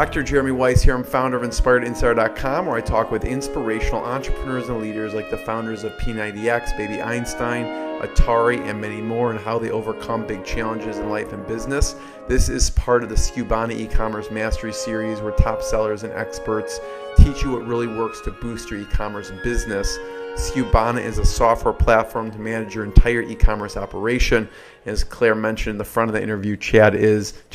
Dr. Jeremy Weisz here. I'm founder of InspiredInsider.com, where I talk with inspirational entrepreneurs and leaders like the founders of P90 X, Baby Einstein, Atari, and many more, and how they overcome big challenges in life and business. This is part of the Skubana e-commerce mastery series, where top sellers and experts teach you what really works to boost your e-commerce business. Skubana is a software platform to manage your entire e-commerce operation. As Claire mentioned in the front of the interview, Chad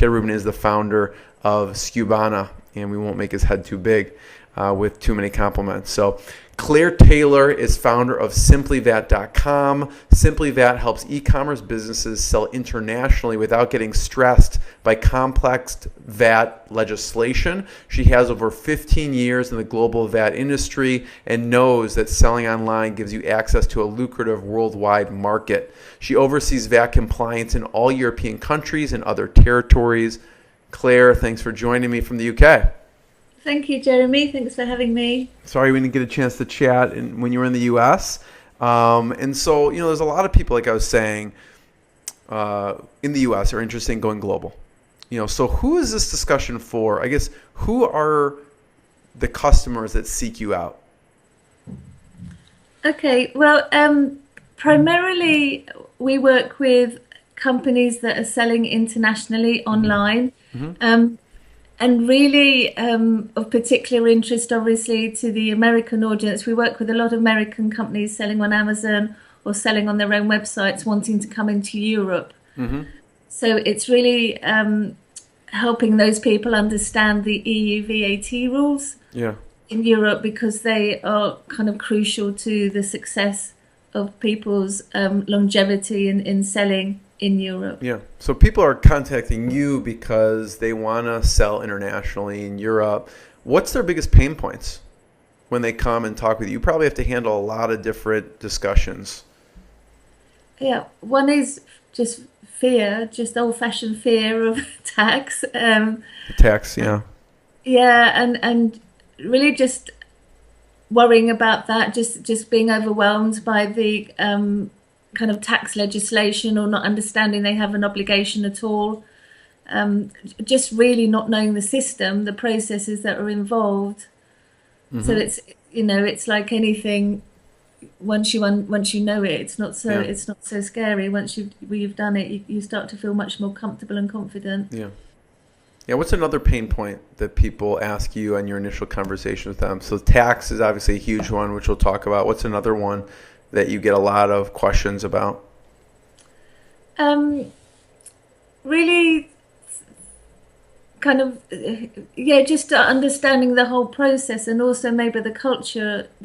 Rubin is the founder of Skubana, and we won't make his head too big with too many compliments. So Claire Taylor is founder of SimplyVAT.com. SimplyVAT helps e-commerce businesses sell internationally without getting stressed by complex VAT legislation. She has over 15 years in the global VAT industry and knows that selling online gives you access to a lucrative worldwide market. She oversees VAT compliance in all European countries and other territories. Claire, thanks for joining me from the UK. Thank you, Jeremy. Thanks for having me. Sorry we didn't get a chance to chat when you were in the US. And so, there's a lot of people, like I was saying, in the US are interested in going global. So who is this discussion for? I guess, who are the customers that seek you out? Okay, well, primarily we work with companies that are selling internationally online. Mm-hmm. And really of particular interest, obviously, to the American audience. We work with a lot of American companies selling on Amazon or selling on their own websites, wanting to come into Europe. Mm-hmm. So it's really helping those people understand the EU VAT rules in Europe, because they are kind of crucial to the success of people's longevity in selling in Europe. Yeah. So people are contacting you because they want to sell internationally in Europe. What's their biggest pain points when they come and talk with you? You probably have to handle a lot of different discussions. Yeah. One is just fear, just old-fashioned fear of tax. Tax, yeah. Yeah, and really just worrying about that, just being overwhelmed by the kind of tax legislation, or not understanding they have an obligation at all, just really not knowing the system, the processes that are involved. Mm-hmm. So it's like anything. Once you know it, it's not so scary. Once you've done it, you start to feel much more comfortable and confident. Yeah. What's another pain point that people ask you on your initial conversation with them? So tax is obviously a huge one, which we'll talk about. What's another one that you get a lot of questions about? Really kind of, just understanding the whole process, and also maybe the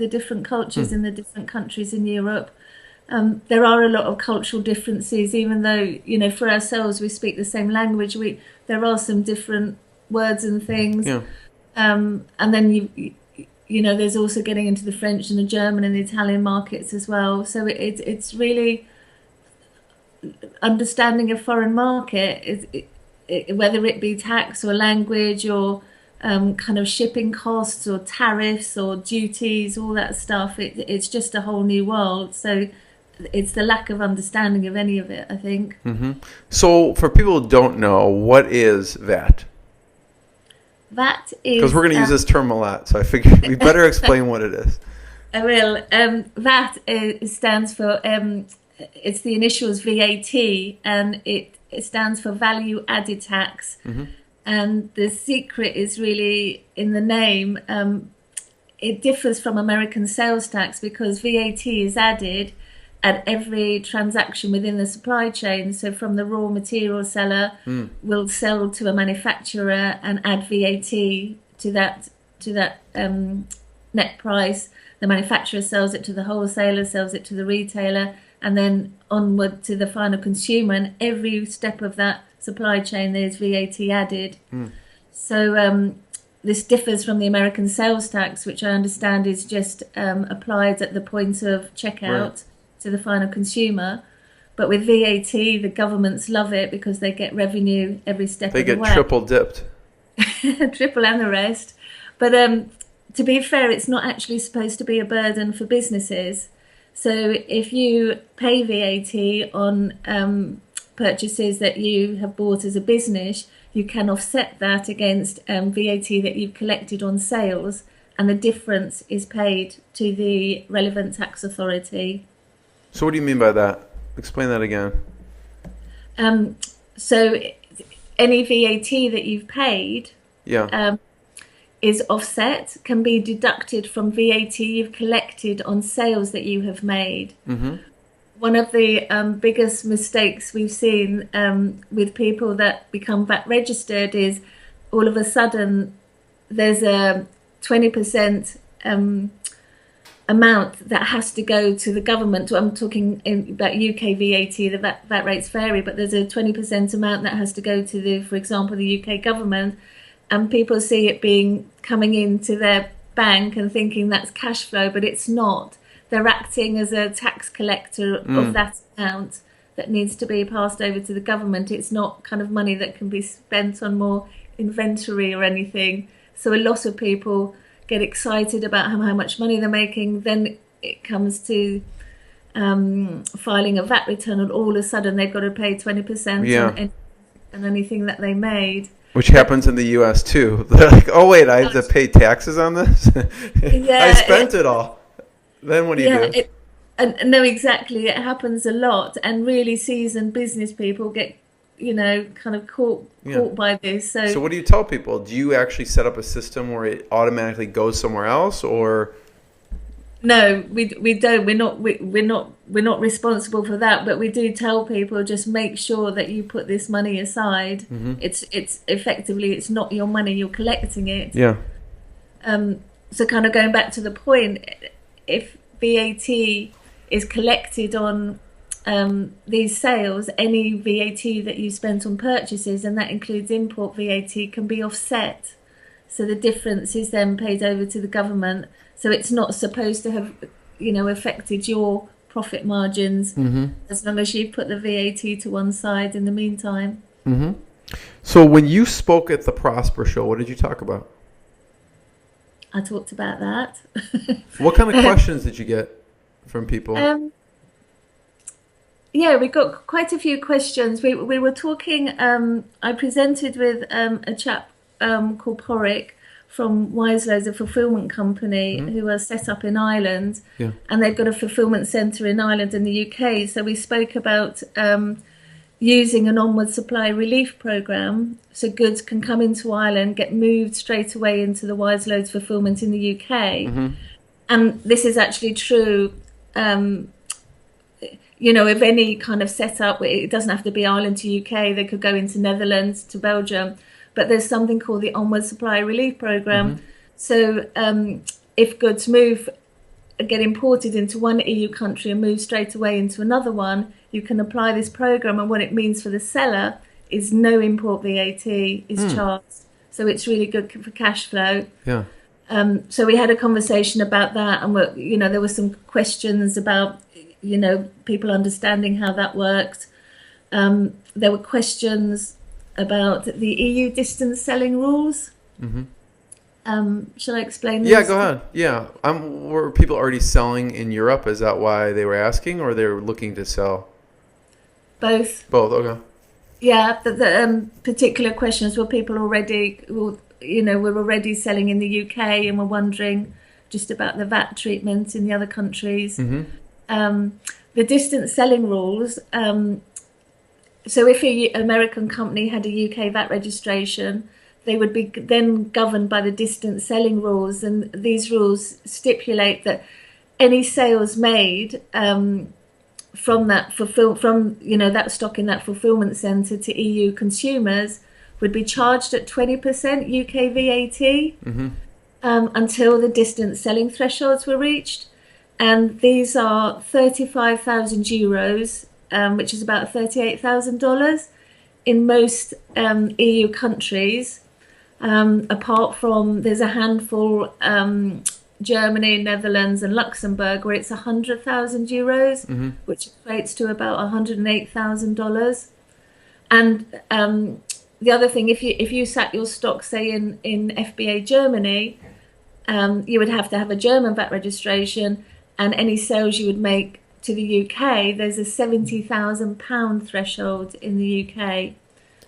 different cultures in the different countries in Europe. There are a lot of cultural differences, even though, for ourselves, we speak the same language. There are some different words and things. Yeah. And then there's also getting into the French and the German and the Italian markets as well. So it's really understanding a foreign market, whether it be tax or language or kind of shipping costs or tariffs or duties, all that stuff. It's just a whole new world. So it's the lack of understanding of any of it, I think. Mm-hmm. So for people who don't know, what is VAT? VAT is... Because we're going to use this term a lot, so I figured we better explain what it is. I will. VAT stands for, it's the initials VAT, and it stands for Value Added Tax. Mm-hmm. And the secret is really in the name. It differs from American sales tax because VAT is added at every transaction within the supply chain. So from the raw material seller will sell to a manufacturer and add VAT to that net price. The manufacturer sells it to the wholesaler, sells it to the retailer, and then onward to the final consumer. And every step of that supply chain, there's VAT added. So this differs from the American sales tax, which I understand is just applied at the point of checkout to the final consumer. But with VAT, the governments love it because they get revenue every step of the way. They get triple dipped. Triple and the rest. But to be fair, it's not actually supposed to be a burden for businesses. So if you pay VAT on purchases that you have bought as a business, you can offset that against VAT that you've collected on sales, and the difference is paid to the relevant tax authority. So what do you mean by that? Explain that again. So any VAT that you've paid is offset, can be deducted from VAT you've collected on sales that you have made. Mm-hmm. One of the biggest mistakes we've seen with people that become VAT registered is all of a sudden there's a 20% amount that has to go to the government. I'm talking about UK VAT, the VAT rates vary, but there's a 20% amount that has to go to for example, the UK government, and people see it coming into their bank and thinking that's cash flow, but it's not. They're acting as a tax collector of that amount that needs to be passed over to the government. It's not kind of money that can be spent on more inventory or anything. So a lot of people get excited about how much money they're making. Then it comes to filing a VAT return, and all of a sudden they've got to pay 20% on anything that they made. Which happens in the U.S. too. They're like, oh wait, I have to pay taxes on this? I spent it all. Then what do you do? No, exactly. It happens a lot, and really seasoned business people get, kind of caught by this. So what do you tell people? Do you actually set up a system where it automatically goes somewhere else, or? No, we don't. We're not responsible for that. But we do tell people, just make sure that you put this money aside. Mm-hmm. It's effectively, it's not your money. You're collecting it. Yeah. So kind of going back to the point, if VAT is collected on these sales, any VAT that you spent on purchases, and that includes import VAT, can be offset. So the difference is then paid over to the government. So it's not supposed to have, affected your profit margins, as long as you've put the VAT to one side in the meantime. Mm-hmm. So when you spoke at the Prosper Show, what did you talk about? I talked about that. What kind of questions did you get from people? We got quite a few questions. We were talking, I presented with a chap called Porrick from Weisz, a fulfillment company who are set up in Ireland, and they've got a fulfillment centre in Ireland and the UK. So we spoke about using an onward supply relief programme, so goods can come into Ireland, get moved straight away into the Weisz fulfillment in the UK. And this is actually true, of any kind of setup. It doesn't have to be Ireland to UK. They could go into Netherlands to Belgium. But there's something called the Onward Supply Relief Programme. So if goods get imported into one EU country and move straight away into another one, you can apply this programme. And what it means for the seller is no import VAT is charged. So it's really good for cash flow. Yeah. So we had a conversation about that, and there were some questions about people understanding how that worked. There were questions about the EU distance selling rules. Shall I explain this? Yeah, go ahead. Yeah. Were people already selling in Europe? Is that why they were asking, or they were looking to sell? Both. Both, okay. Yeah, the particular questions were people already, were already selling in the UK and were wondering just about the VAT treatment in the other countries. The distance selling rules, so if an American company had a UK VAT registration, they would be then governed by the distance selling rules, and these rules stipulate that any sales made from that that stock in that fulfillment centre to EU consumers would be charged at 20% UK VAT until the distance selling thresholds were reached, and these are €35,000. Which is about $38,000 in most EU countries, apart from there's a handful, Germany, Netherlands and Luxembourg, where it's €100,000, which equates to about $108,000. And the other thing, if you sat your stock, say in FBA Germany, you would have to have a German VAT registration, and any sales you would make to the UK, there's a £70,000 threshold in the UK.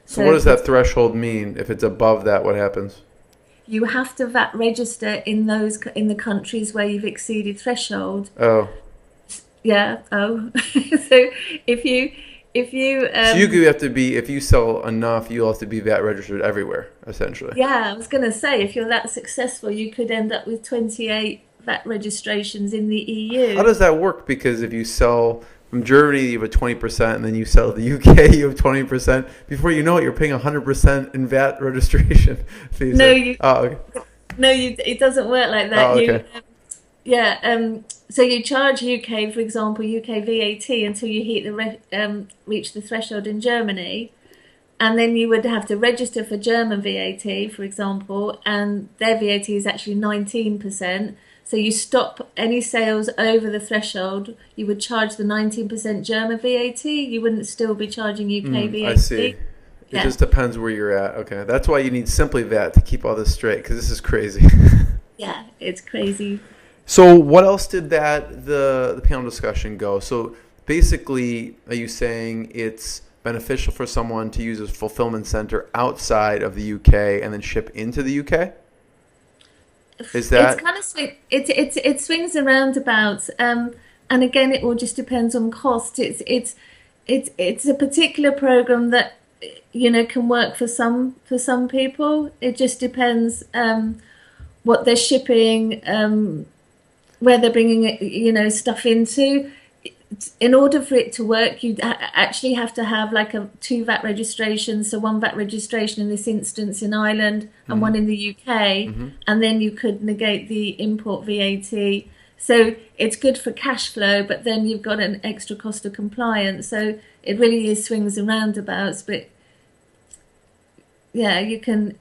So what does that threshold mean? If it's above that, what happens? You have to VAT register in the countries where you've exceeded threshold. Oh. Yeah. Oh. So if you so you have to be, if you sell enough, you'll have to be VAT registered everywhere, essentially. Yeah, I was going to say, if you're that successful, you could end up with 28 VAT registrations in the EU. How does that work? Because if you sell from Germany, you have a 20%, and then you sell to the UK, you have 20%. Before you know it, you're paying 100% in VAT registration fees. No, it doesn't work like that. Oh, okay. So you charge UK, for example, UK VAT until you reach the threshold in Germany, and then you would have to register for German VAT, for example, and their VAT is actually 19%. So you stop any sales over the threshold, you would charge the 19% German VAT. You wouldn't still be charging UK VAT. I see. It just depends where you're at. Okay, that's why you need SimplyVAT to keep all this straight, because this is crazy. Yeah, it's crazy. So what else did the panel discussion go? So basically, are you saying it's beneficial for someone to use a fulfillment center outside of the UK and then ship into the UK? Is that? It's kind of it swings and roundabouts, and again, it all just depends on cost. It's a particular program that can work for some people. It just depends what they're shipping. Where they're bringing stuff into. In order for it to work, you actually have to have like two VAT registrations. So one VAT registration in this instance in Ireland and one in the UK, and then you could negate the import VAT. So it's good for cash flow, but then you've got an extra cost of compliance. So it really is swings and roundabouts. But yeah, you can,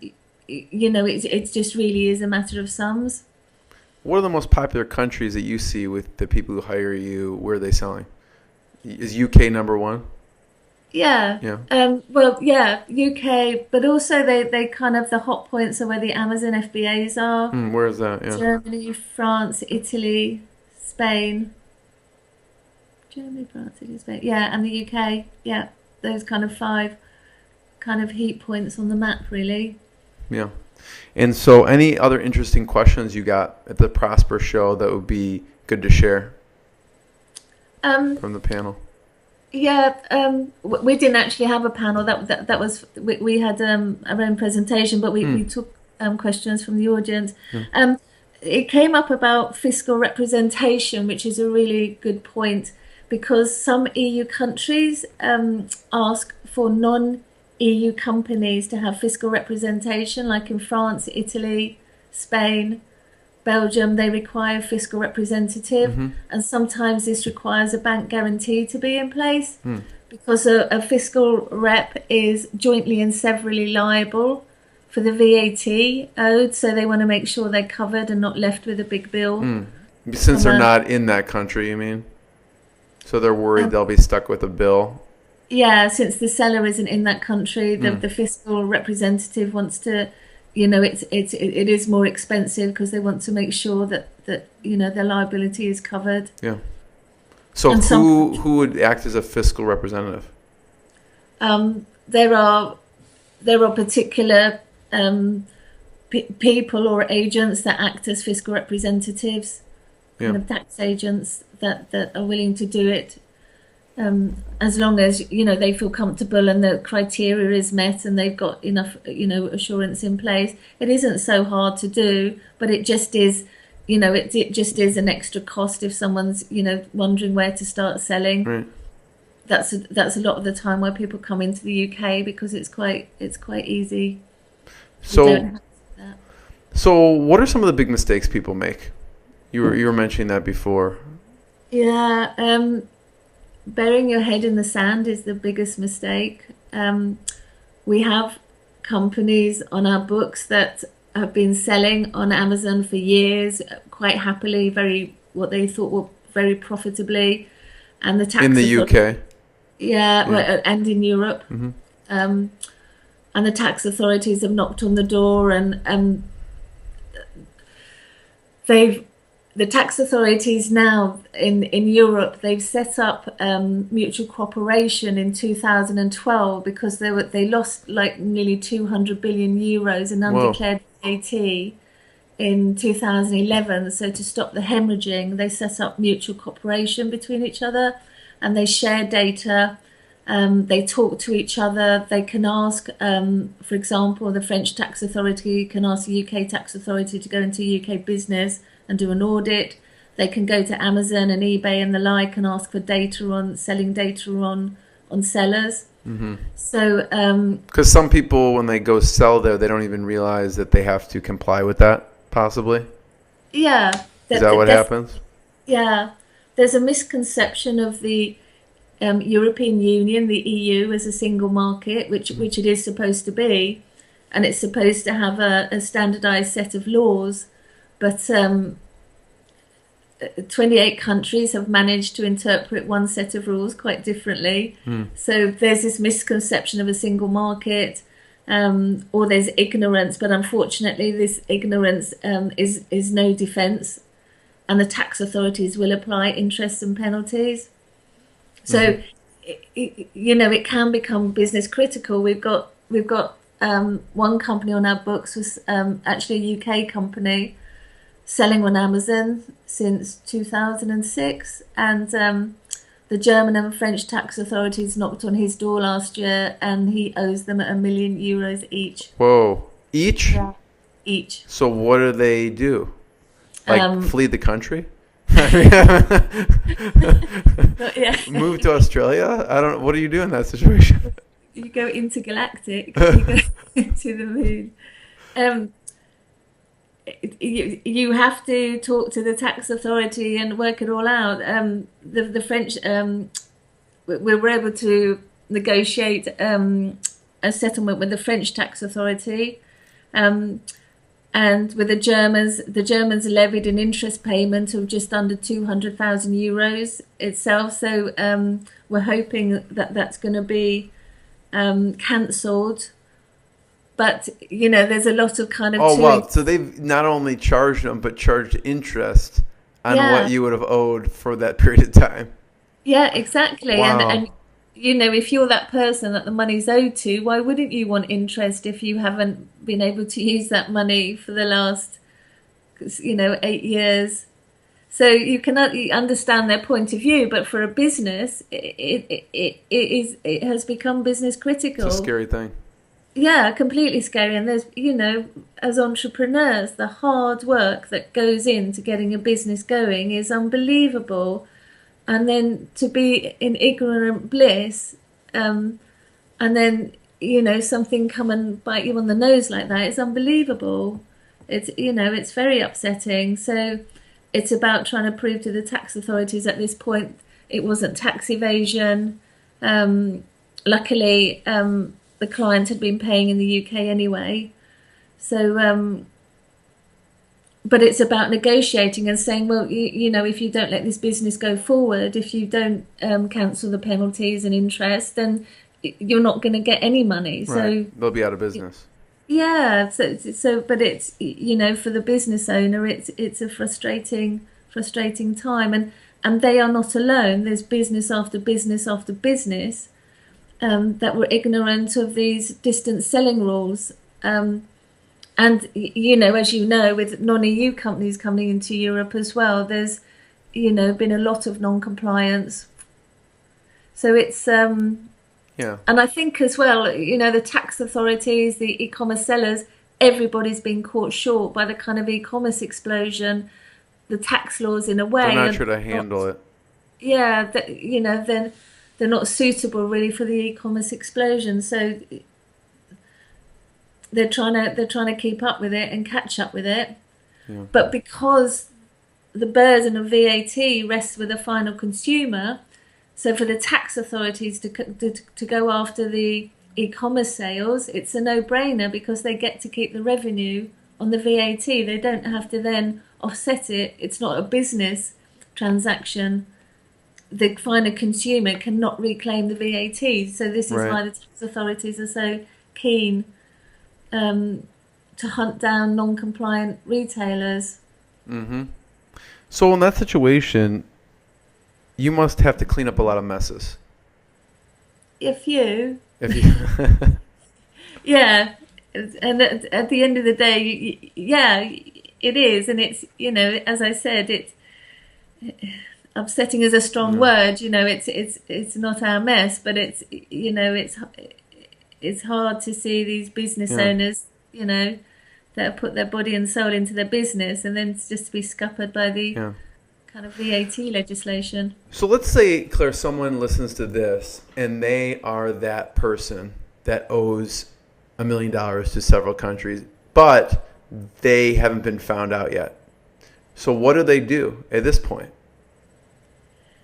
it just really is a matter of sums. What are the most popular countries that you see with the people who hire you? Where are they selling? Is UK number one? Yeah. UK, but also they kind of, the hot points are where the Amazon FBAs are. Where is that? Yeah. Germany, France, Italy, Spain. Germany, France, Italy, Spain. Yeah, and the UK. Yeah, those kind of 5 kind of heat points on the map, really. Yeah. And so any other interesting questions you got at the Prosper show that would be good to share from the panel? Yeah, we didn't actually have a panel. That was we had our own presentation, but we took questions from the audience. It came up about fiscal representation, which is a really good point, because some EU countries ask for non-EU companies to have fiscal representation, like in France, Italy, Spain, Belgium. They require a fiscal representative, and sometimes this requires a bank guarantee to be in place, because a fiscal rep is jointly and severally liable for the VAT owed, so they want to make sure they're covered and not left with a big bill. Since they're not in that country, you mean? So they're worried they'll be stuck with a bill? Yeah, since the seller isn't in that country, the fiscal representative wants to, it is more expensive because they want to make sure that their liability is covered. Yeah. So who would act as a fiscal representative? There are particular people or agents that act as fiscal representatives, kind of tax agents that are willing to do it. As long as they feel comfortable and the criteria is met and they've got enough assurance in place. It isn't so hard to do, but it just is it just is an extra cost if someone's wondering where to start selling. Right. That's a lot of the time why people come into the UK, because it's quite easy. So what are some of the big mistakes people make? You were mentioning that before. Yeah. Burying your head in the sand is the biggest mistake. We have companies on our books that have been selling on Amazon for years, quite happily, what they thought were very profitably, and the tax in the UK, and in Europe, and the tax authorities have knocked on the door, and they've the tax authorities now in Europe, they've set up mutual cooperation in 2012 because they lost like nearly 200 billion euros in undeclared VAT in 2011. So to stop the hemorrhaging, they set up mutual cooperation between each other, and they share data. They talk to each other. They can ask, for example, the French tax authority can ask the UK tax authority to go into UK business and do an audit. They can go to Amazon and eBay and the like and ask for data on selling data on sellers. Mm-hmm. So, because some people, when they go sell there, they don't even realize that they have to comply with that. Possibly. Yeah. Is that what happens? Yeah. There's a misconception of the European Union, the EU, as a single market, which it is supposed to be, and it's supposed to have a standardized set of laws, but 28 countries have managed to interpret one set of rules quite differently. So there's this misconception of a single market, or there's ignorance, but unfortunately this ignorance is no defense, and the tax authorities will apply interest and penalties. So, it can become business critical. We've got one company on our books was actually a UK company selling on Amazon since 2006, and the German and French tax authorities knocked on his door last year, and he owes them €1 million each. Whoa, each? Yeah. Each. So what do they do? Like flee the country? Yeah. Move to Australia? I don't. What do you do in that situation? You go intergalactic. You go to the moon. You have to talk to the tax authority and work it all out. The French, we were able to negotiate a settlement with the French tax authority. And with the Germans levied an interest payment of just under 200,000 euros itself. So we're hoping that that's going to be cancelled. But, there's a lot of kind of... Oh, wow. So they've not only charged them, but charged interest on what you would have owed for that period of time. Yeah, exactly. Wow. And if you're that person that the money's owed to, why wouldn't you want interest if you haven't been able to use that money for the last, 8 years? So you can understand their point of view, but for a business, it has become business critical. It's a scary thing. Yeah, completely scary. And there's, as entrepreneurs, the hard work that goes into getting a business going is unbelievable. And then to be in ignorant bliss, and then, something come and bite you on the nose like that, it's unbelievable. It's very upsetting. So it's about trying to prove to the tax authorities at this point it wasn't tax evasion. Luckily, the client had been paying in the UK anyway. So... but it's about negotiating and saying, well, if you don't let this business go forward, if you don't cancel the penalties and interest, then you're not going to get any money. So right. They'll be out of business. Yeah. So, but it's for the business owner, it's a frustrating time, and they are not alone. There's business after business after business that were ignorant of these distance selling rules. And, as with non-EU companies coming into Europe as well, there's, been a lot of non-compliance. So it's, yeah. And I think as well, the tax authorities, the e-commerce sellers, everybody's been caught short by the kind of e-commerce explosion, the tax laws in a way. They're not sure to handle it. Yeah, they're not suitable really for the e-commerce explosion. So they're trying to keep up with it and catch up with it. Yeah. But because the burden of VAT rests with the final consumer, so for the tax authorities to go after the e-commerce sales, it's a no-brainer because they get to keep the revenue on the VAT. They don't have to then offset it. It's not a business transaction. The final consumer cannot reclaim the VAT. So this is why the tax authorities are so keen to hunt down non-compliant retailers. Mm-hmm. So in that situation, you must have to clean up a lot of messes. If you, If you, yeah, and at the end of the day, yeah, it is, and it's, as I said, it's upsetting is a strong word. It's not our mess, but it's hard to see these business owners, that have put their body and soul into their business, and then just to be scuppered by the kind of VAT legislation. So let's say, Claire, someone listens to this and they are that person that owes $1 million to several countries, but they haven't been found out yet. So what do they do at this point?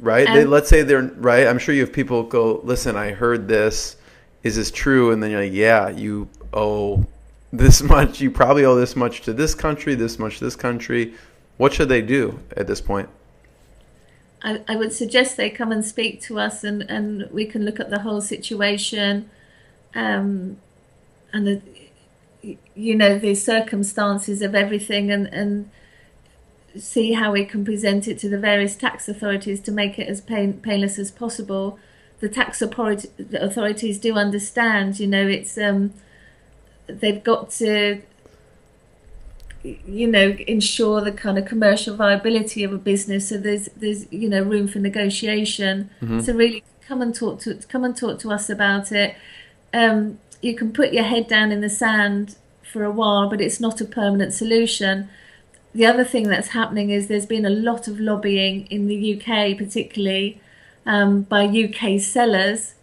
Right? Let's say they're right. I'm sure you have people go, listen, I heard this. Is this true? And then you're like, yeah, you owe this much. You probably owe this much to this country, this much to this country. What should they do at this point? I would suggest they come and speak to us, and we can look at the whole situation, and the circumstances of everything, and see how we can present it to the various tax authorities to make it as painless as possible. The tax authorities do understand, it's they've got to ensure the kind of commercial viability of a business. So there's room for negotiation. Mm-hmm. So really come and talk to us about it. You can put your head down in the sand for a while, but it's not a permanent solution. The other thing that's happening is there's been a lot of lobbying in the UK, particularly by UK sellers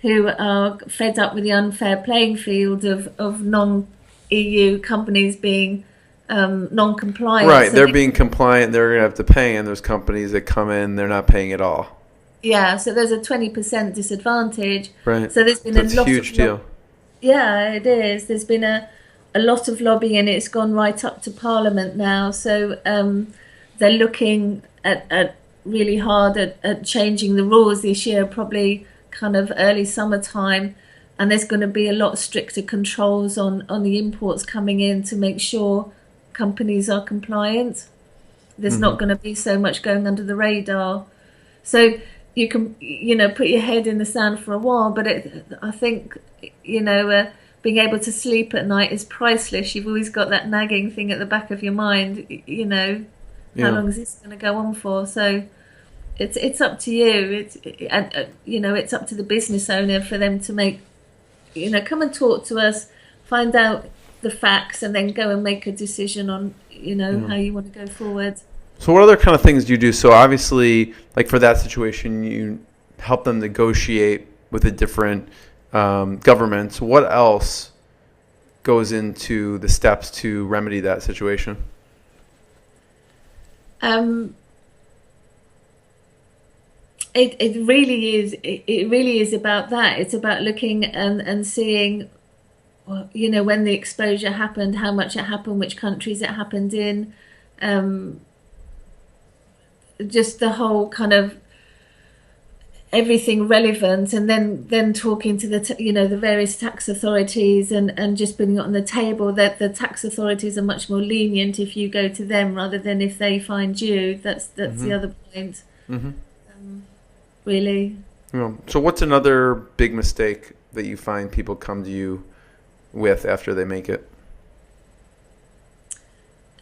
who are fed up with the unfair playing field of non-EU companies being non-compliant. Right, so they're being compliant, they're going to have to pay, and there's companies that come in, they're not paying at all. Yeah, so there's a 20% disadvantage. Right, so there's been that's a huge deal. Yeah, it is. There's been a lot of lobbying, and it's gone right up to Parliament now. So they're looking at really hard at changing the rules this year, probably kind of early summertime. And there's going to be a lot stricter controls on the imports coming in to make sure companies are compliant. There's not going to be so much going under the radar. So you can, put your head in the sand for a while, but I think, being able to sleep at night is priceless. You've always got that nagging thing at the back of your mind, how long is this going to go on for? So it's up to you. It's up to the business owner for them to make, come and talk to us, find out the facts, and then go and make a decision on, how you want to go forward. So what other kind of things do you do? So obviously, like for that situation, you help them negotiate with the different governments. What else goes into the steps to remedy that situation? It really is. It really is about that. It's about looking and seeing, when the exposure happened, how much it happened, which countries it happened in, just the whole kind of everything relevant, and then talking to the various tax authorities and just putting it on the table that the tax authorities are much more lenient if you go to them rather than if they find you. That's the other point. Mm-hmm. Really. Yeah. So what's another big mistake that you find people come to you with after they make it?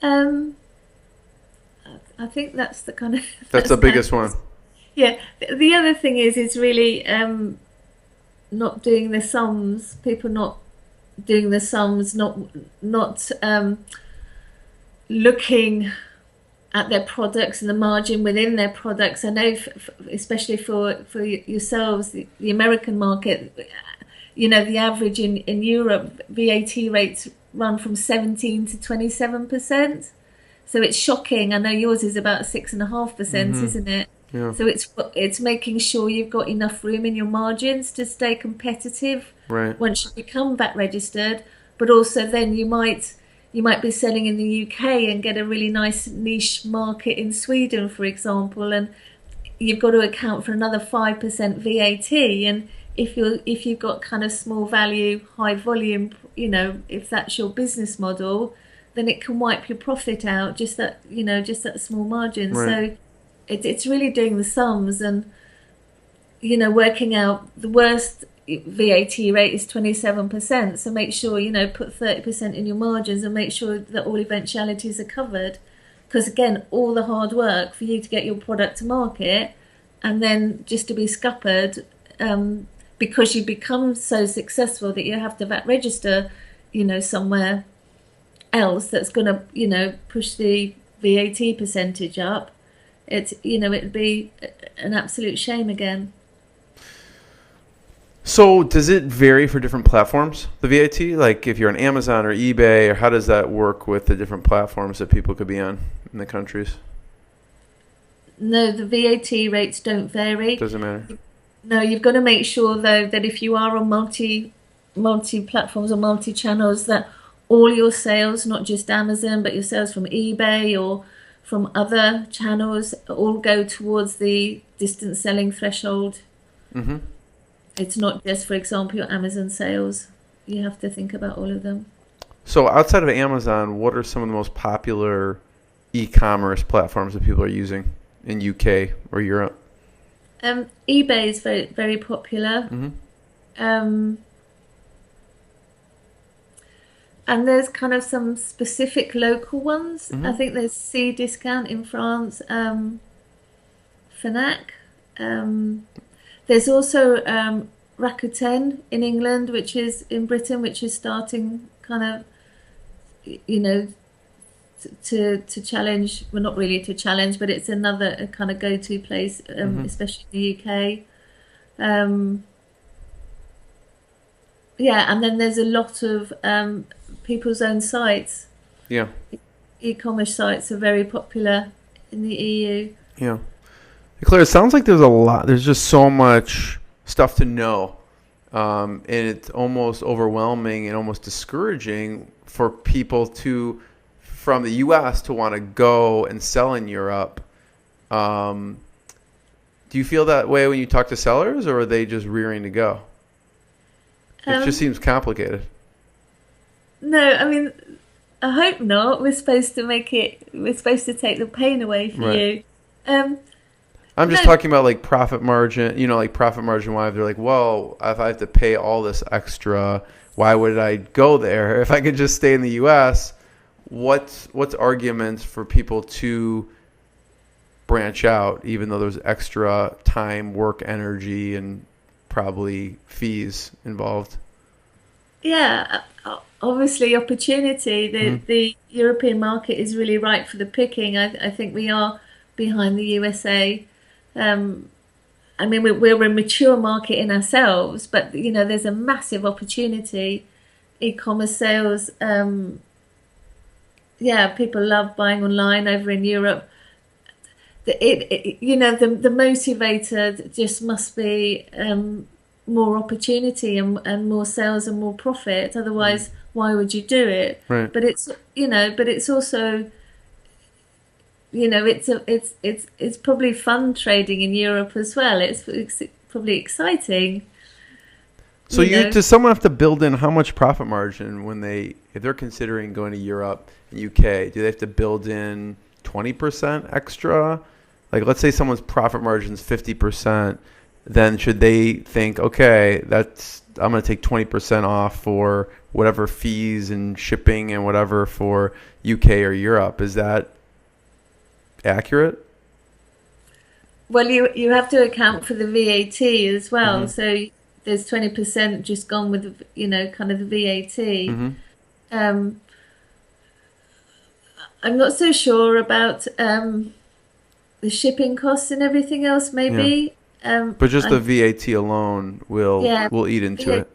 I think that's the kind of... That's the biggest one. Yeah. The other thing is really not doing the sums. People not doing the sums, not looking at their products and the margin within their products. I know, especially for yourselves, the American market, the average in Europe, VAT rates run from 17 to 27%. So it's shocking. I know yours is about 6.5%, isn't it? Yeah. So it's making sure you've got enough room in your margins to stay competitive once you become VAT registered. But also then you might be selling in the UK and get a really nice niche market in Sweden, for example, and you've got to account for another 5% VAT. And if you've got kind of small value, high volume, if that's your business model, then it can wipe your profit out, just that small margin. Right. So it's really doing the sums and working out the worst VAT rate is 27%. So make sure put 30% in your margins and make sure that all eventualities are covered. Because again, all the hard work for you to get your product to market and then just to be scuppered because you become so successful that you have to VAT register, somewhere else that's going to, push the VAT percentage up. It'd be an absolute shame again. So does it vary for different platforms, the VAT? Like if you're on Amazon or eBay, or how does that work with the different platforms that people could be on in the countries? No, the VAT rates don't vary. Doesn't matter. No, you've got to make sure though that if you are on multi platforms or multi channels, that all your sales, not just Amazon, but your sales from eBay or from other channels, all go towards the distance selling threshold. Mm-hmm. It's not just, for example, your Amazon sales. You have to think about all of them. So outside of Amazon, what are some of the most popular e-commerce platforms that people are using in UK or Europe? eBay is very, very popular. Mm-hmm. And there's kind of some specific local ones. Mm-hmm. I think there's Cdiscount in France, Fnac. There's also Rakuten in England, which is in Britain, which is starting kind of, to challenge. Well, not really to challenge, but it's another kind of go-to place, especially in the UK. And then there's a lot of people's own sites. Yeah. E-commerce sites are very popular in the EU. Yeah. Claire, it sounds like there's just so much stuff to know. And it's almost overwhelming and almost discouraging for people from the U.S. to want to go and sell in Europe. Do you feel that way when you talk to sellers, or are they just rearing to go? It just seems complicated. No, I mean, I hope not. We're supposed to take the pain away for you. I'm just talking about like profit margin, like profit margin wise. They're like, well, if I have to pay all this extra, why would I go there? If I could just stay in the U.S., what's arguments for people to branch out, even though there's extra time, work, energy, and probably fees involved? Yeah, obviously opportunity. The European market is really ripe for the picking. I think we are behind the USA. I mean, we're a mature market in ourselves, but there's a massive opportunity. E-commerce sales, people love buying online over in Europe. The motivator just must be more opportunity and more sales and more profit. Otherwise, why would you do it? Right. But it's also. It's probably fun trading in Europe as well. It's probably exciting. So does someone have to build in how much profit margin if they're considering going to Europe and UK? Do they have to build in 20% extra? Like, let's say someone's profit margin is 50%, then should they think, okay, I'm going to take 20% off for whatever fees and shipping and whatever for UK or Europe? Is that accurate? Well, you have to account for the VAT as well. Mm-hmm. So there's 20% just gone with kind of the VAT. Mm-hmm. I'm not so sure about the shipping costs and everything else. Maybe, but just the VAT alone will eat into it.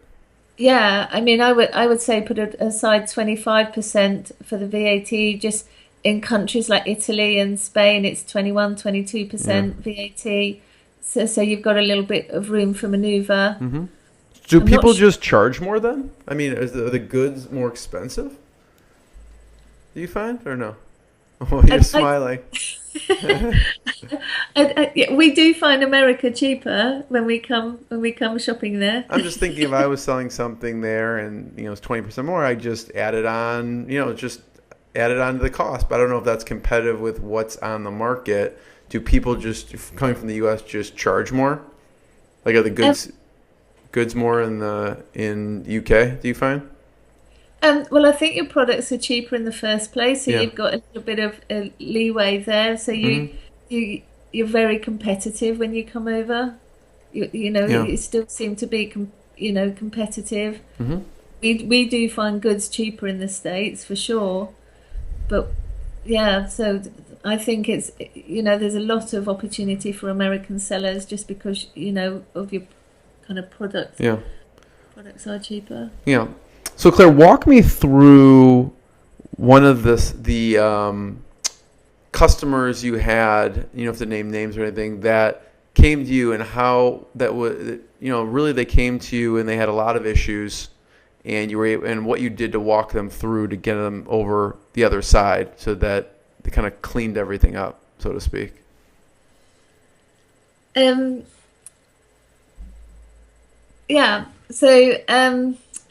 Yeah, I mean, I would say put aside 25% for the VAT. Just in countries like Italy and Spain, it's 22% VAT. So you've got a little bit of room for maneuver. Mm-hmm. Do people just charge more then? I mean, are the goods more expensive? Do you find, or no? Oh, you're smiling. We do find America cheaper when we come shopping there. I'm just thinking if I was selling something there and it's 20% more, I just add it on, just added on to the cost. But I don't know if that's competitive with what's on the market. Do people just coming from the U.S. just charge more? Like, are the goods more in UK? Do you find? Well, I think your products are cheaper in the first place, so Yeah. you've got a little bit of leeway there. So you're very competitive when you come over. Yeah. You still seem to be competitive. Mm-hmm. We do find goods cheaper in the States for sure, but yeah. So I think it's there's a lot of opportunity for American sellers just because of your kind of product. Yeah. Products are cheaper. Yeah. So Claire, walk me through one of the customers you had. You don't have to name names or anything that came to you, and how that was. Really they came to you and they had a lot of issues, and you were and what you did to walk them through to get them over the other side, so that they kind of cleaned everything up, so to speak. Yeah. So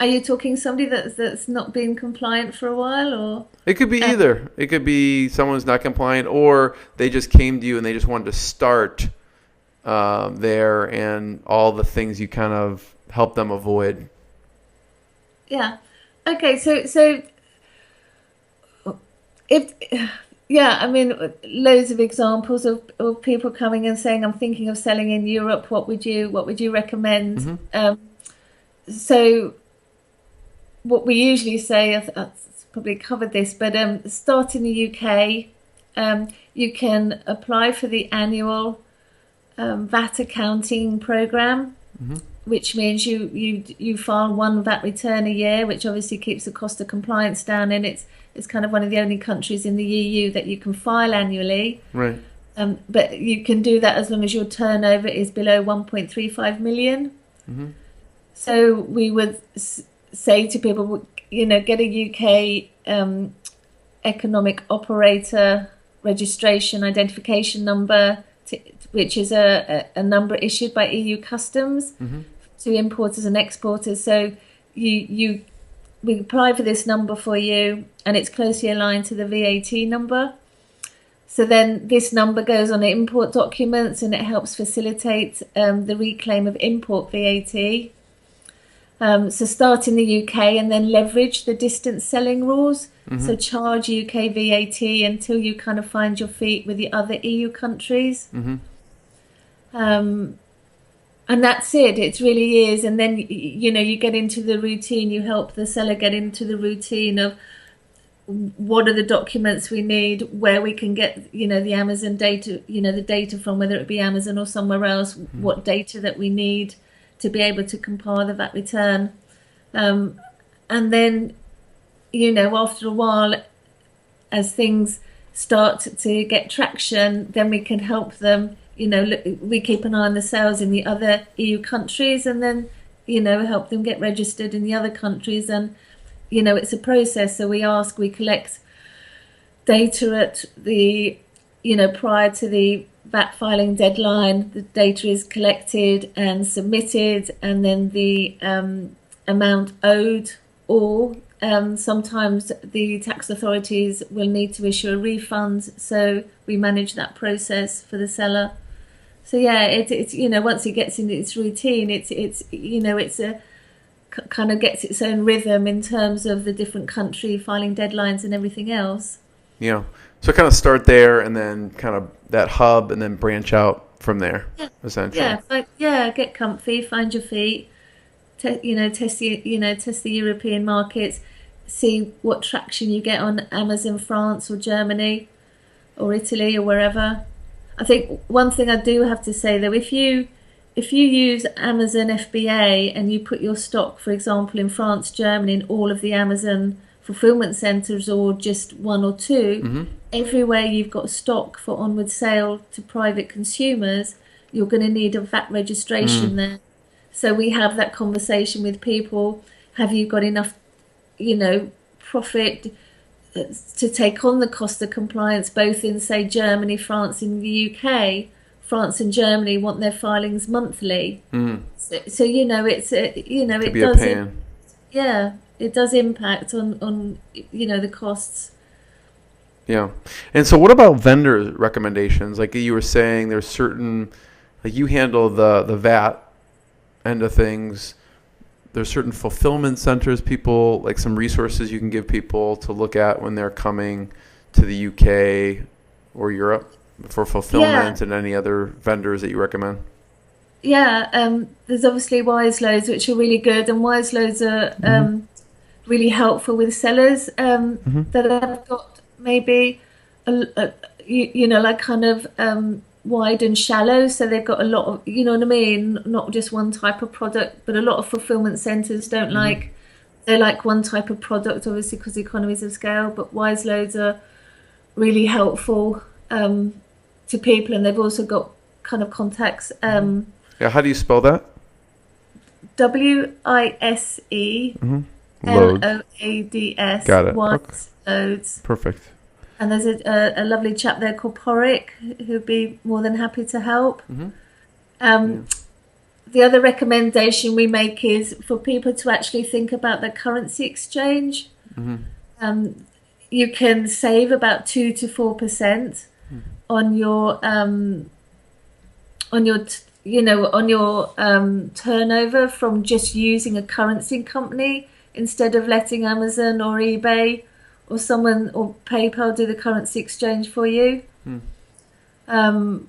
are you talking somebody that's not been compliant for a while, or? It could be either. It could be someone who's not compliant, or they just came to you and they just wanted to start there, and all the things you kind of help them avoid. Yeah. Okay. So if I mean, loads of examples of people coming and saying, "I'm thinking of selling in Europe. What would you recommend?" Mm-hmm. So what we usually say, I've probably covered this, but start in the UK. You can apply for the annual VAT accounting program, which means you file one VAT return a year, which obviously keeps the cost of compliance down, and it's kind of one of the only countries in the EU that you can file annually. Right. But you can do that as long as your turnover is below 1.35 million. Mm-hmm. So we would say to people, get a UK economic operator registration identification number, which is a number issued by EU Customs to importers and exporters. So we apply for this number for you, and it's closely aligned to the VAT number. So then this number goes on import documents, and it helps facilitate the reclaim of import VAT. So start in the UK and then leverage the distance selling rules. So charge UK VAT until you kind of find your feet with the other EU countries. And that's it. It really is. And then, you get into the routine. You help the seller get into the routine of what are the documents we need, where we can get, the Amazon data, the data from, whether it be Amazon or somewhere else, what data that we need to be able to compile the VAT return. And then, after a while, as things start to get traction, then we can help them, we keep an eye on the sales in the other EU countries, and then, help them get registered in the other countries. And, it's a process. So we collect data at the, prior to the VAT filing deadline. The data is collected and submitted, and then the amount owed, or sometimes the tax authorities will need to issue a refund. So we manage that process for the seller. So yeah, it's once it gets into its routine, it's a kind of gets its own rhythm in terms of the different country filing deadlines and everything else. Yeah. So kind of start there, and then kind of that hub, and then branch out from there, essentially. Yeah, get comfy, find your feet, test the European markets, see what traction you get on Amazon France or Germany or Italy or wherever. I think one thing I do have to say, though, if you use Amazon FBA and you put your stock, for example, in France, Germany, in all of the Amazon fulfillment centers, or just one or two, everywhere you've got stock for onward sale to private consumers, you're going to need a VAT registration there. So we have that conversation with people. Have you got enough, profit to take on the cost of compliance, both in, say, Germany, France, and the UK? France and Germany want their filings monthly. So it's it does. It does impact on the costs. Yeah. And so what about vendor recommendations? Like you were saying, there's certain, like you handle the VAT end of things. There's certain fulfillment centers, people, like some resources you can give people to look at when they're coming to the UK or Europe for fulfillment, and any other vendors that you recommend. Yeah, there's obviously Weisz loads, which are really good, and Weisz loads are really helpful with sellers that have got maybe like kind of wide and shallow, so they've got a lot of, you know what I mean, not just one type of product, but a lot of fulfillment centers don't like, they like one type of product, obviously, because the economies of scale. But Weisz loads are really helpful to people, and they've also got kind of contacts. Yeah, how do you spell that? WISE LOADS. Got it. Weisz loads. Perfect. And there's a lovely chap there called Porrick who'd be more than happy to help. The other recommendation we make is for people to actually think about their currency exchange. You can save about 2 to 4% on your turnover from just using a currency company instead of letting Amazon or eBay or someone or PayPal do the currency exchange for you. So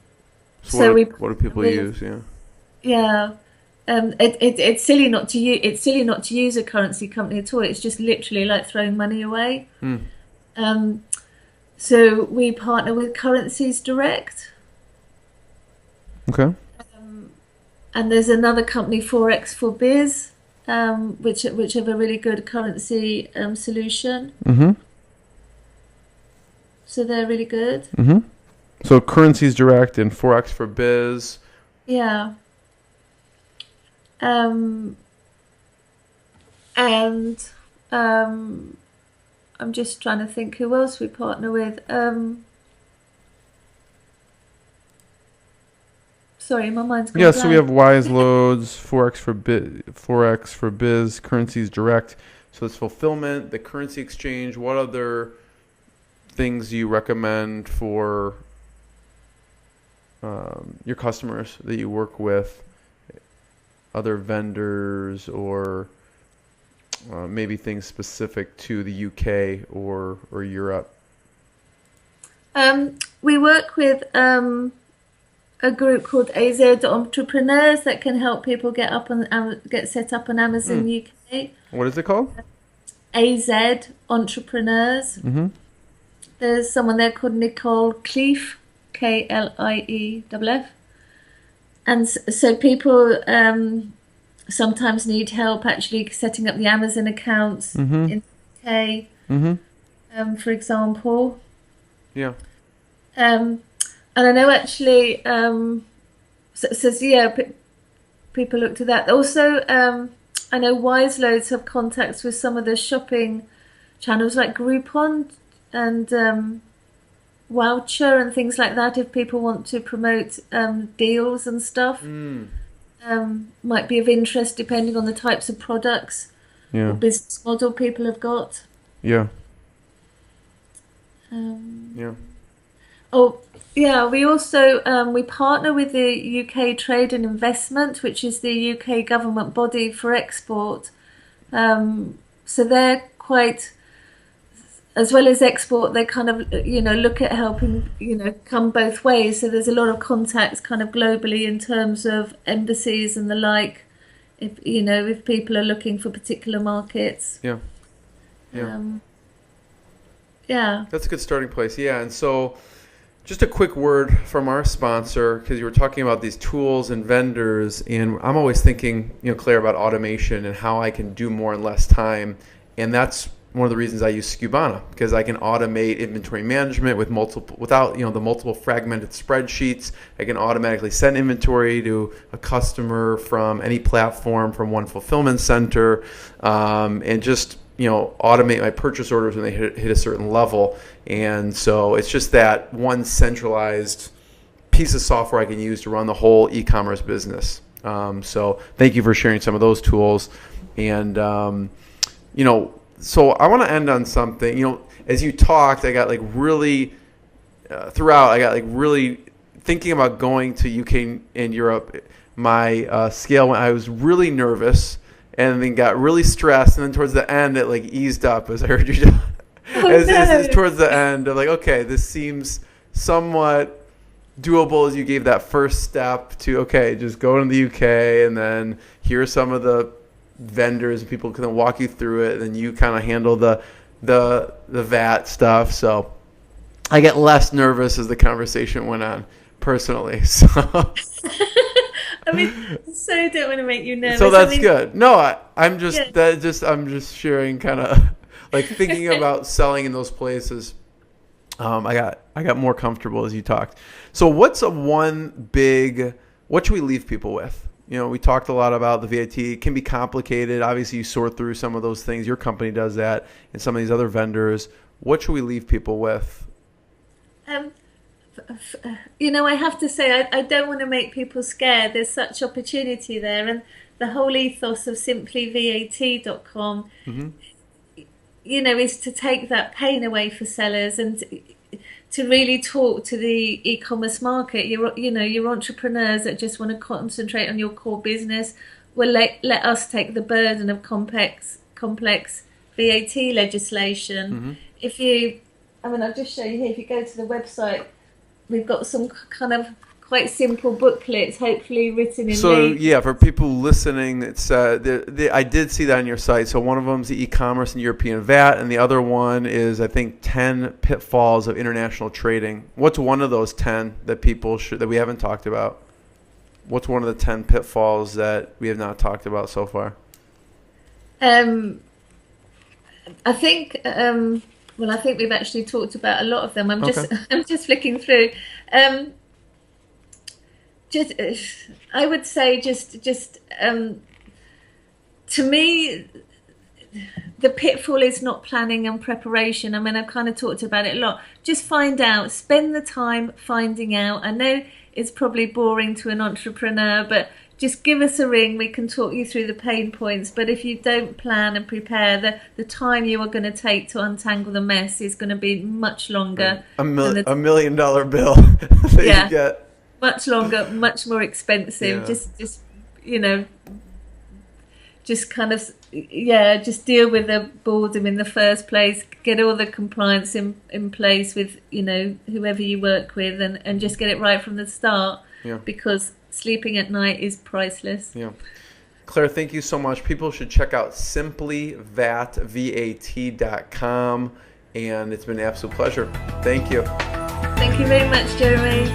what do people use? Yeah. It's silly not to use. It's silly not to use a currency company at all. It's just literally like throwing money away. So we partner with Currencies Direct. Okay. And there's another company, Forex for Biz, which have a really good currency solution. So they're really good. So Currencies Direct and Forex for Biz. Yeah. And I'm just trying to think who else we partner with. Sorry, my mind's gone blank. So we have Weisz loads, Forex for Biz, Currencies Direct. So it's fulfillment, the currency exchange. What other things do you recommend for your customers that you work with? Other vendors, or maybe things specific to the UK or Europe? We work with a group called AZ Entrepreneurs that can help people get set up on Amazon UK. What is it called? AZ Entrepreneurs. There's someone there called Nicole Cleef, KLIEFF. And so people sometimes need help actually setting up the Amazon accounts in the UK, for example. Yeah. And I know actually, people look to that. Also, I know Weisz loads have contacts with some of the shopping channels like Groupon and Voucher and things like that. If people want to promote deals and stuff, might be of interest depending on the types of products or business model people have got. Yeah. We also we partner with the UK Trade and Investment, which is the UK government body for export. So they're quite, as well as export, they kind of look at helping come both ways. So there's a lot of contacts kind of globally in terms of embassies and the like. If people are looking for particular markets. Yeah. That's a good starting place. Yeah, and so. Just a quick word from our sponsor, because you were talking about these tools and vendors, and I'm always thinking, Claire, about automation and how I can do more in less time, and that's one of the reasons I use Skubana, because I can automate inventory management without the multiple fragmented spreadsheets. I can automatically send inventory to a customer from any platform, from one fulfillment center, and just automate my purchase orders when they hit a certain level. And so it's just that one centralized piece of software I can use to run the whole e-commerce business. So thank you for sharing some of those tools. And, so I want to end on something, as you talked, I got like really throughout. I got like really thinking about going to UK and Europe. My scale went. I was really nervous, and then got really stressed, and then towards the end, it like eased up as I heard you. As towards the end, I'm like, okay, this seems somewhat doable as you gave that first step to, okay, just go to the UK, and then here are some of the vendors and people can walk you through it, and then you kind of handle the VAT stuff. So I get less nervous as the conversation went on personally. So I mean, so don't want to make you nervous. So that's good. No, I'm just sharing kind of like thinking about selling in those places. I got more comfortable as you talked. So what should we leave people with? You know, we talked a lot about the VAT. It can be complicated. Obviously, you sort through some of those things. Your company does that, and some of these other vendors. What should we leave people with? You know, I have to say, I don't want to make people scared. There's such opportunity there, and the whole ethos of SimplyVAT.com, you know, is to take that pain away for sellers and to really talk to the e-commerce market. Your entrepreneurs that just want to concentrate on your core business. Well, let us take the burden of complex VAT legislation. I'll just show you here. If you go to the website, we've got some kind of quite simple booklets, hopefully written in. So yeah, for people listening, it's I did see that on your site. So one of them is the e-commerce and European VAT, and the other one is, I think, 10 pitfalls of international trading. What's one of those 10 that that we haven't talked about? What's one of the 10 pitfalls that we have not talked about so far? I think. Well, I think we've actually talked about a lot of them. I'm just flicking through. I would say to me, the pitfall is not planning and preparation. I mean, I've kind of talked about it a lot. Just find out, spend the time finding out. I know it's probably boring to an entrepreneur, but just give us a ring. We can talk you through the pain points. But if you don't plan and prepare, the time you are going to take to untangle the mess is going to be much longer. A $1 million bill that you get. Much longer, much more expensive. Yeah. Just deal with the boredom in the first place. Get all the compliance in place with, whoever you work with, and just get it right from the start. Yeah. Because sleeping at night is priceless. Yeah. Claire, thank you so much. People should check out SimplyVAT.com, and it's been an absolute pleasure. Thank you. Thank you very much, Jeremy.